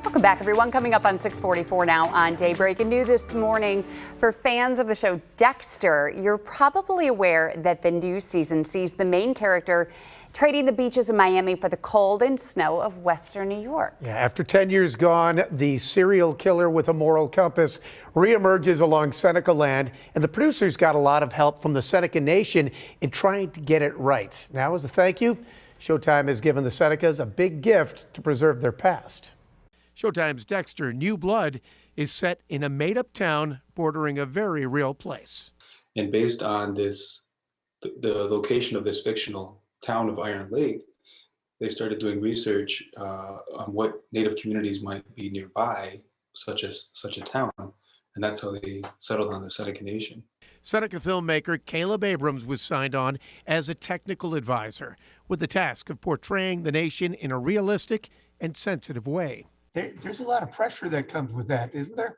Welcome back, everyone. Coming up on 6:44 now on Daybreak. And new this morning for fans of the show Dexter, you're probably aware that the new season sees the main character trading the beaches of Miami for the cold and snow of Western New York. Yeah, after 10 years gone, the serial killer with a moral compass reemerges along Seneca land, and the producers got a lot of help from the Seneca Nation in trying to get it right. Now, as a thank you, Showtime has given the Senecas a big gift to preserve their past. Showtime's Dexter, New Blood, is set in a made-up town bordering a very real place. And based on this, the location of this fictional town of Iron Lake, they started doing research on what Native communities might be nearby, such a town, and that's how they settled on the Seneca Nation. Seneca filmmaker Caleb Abrams was signed on as a technical advisor with the task of portraying the nation in a realistic and sensitive way. There's a lot of pressure that comes with that, isn't there?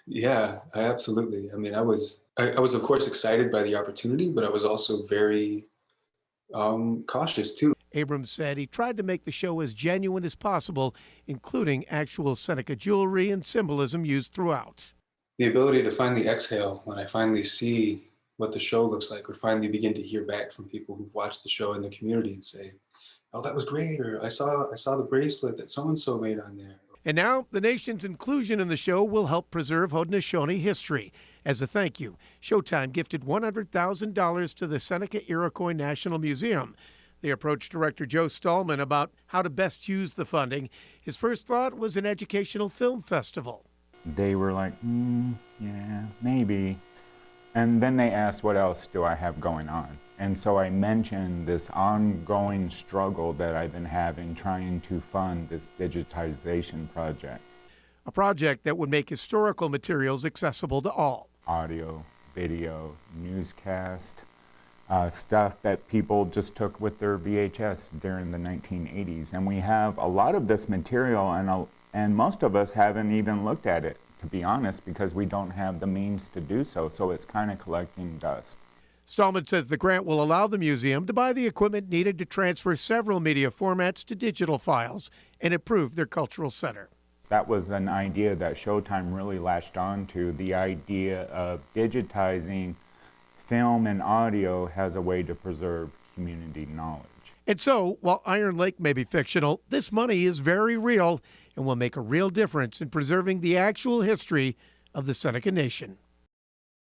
Yeah, absolutely. I mean, I was of course excited by the opportunity, but I was also very cautious too. Abrams said he tried to make the show as genuine as possible, including actual Seneca jewelry and symbolism used throughout. The ability to finally exhale when I finally see what the show looks like, or finally begin to hear back from people who've watched the show in the community and say, "Oh, that was great," or I saw the bracelet that so-and-so made on there. And now the nation's inclusion in the show will help preserve Haudenosaunee history. As a thank you, Showtime gifted $100,000 to the Seneca Iroquois National Museum. They approached director Joe Stallman about how to best use the funding. His first thought was an educational film festival. They were like, yeah, maybe. And then they asked, what else do I have going on? And so I mentioned this ongoing struggle that I've been having trying to fund this digitization project. A project that would make historical materials accessible to all. Audio, video, newscast, stuff that people just took with their VHS during the 1980s. And we have a lot of this material, and most of us haven't even looked at it, to be honest, because we don't have the means to do so. So it's kind of collecting dust. Stallman says the grant will allow the museum to buy the equipment needed to transfer several media formats to digital files and improve their cultural center. That was an idea that Showtime really latched on to, the idea of digitizing film and audio as a way to preserve community knowledge. And so, while Iron Lake may be fictional, this money is very real and will make a real difference in preserving the actual history of the Seneca Nation.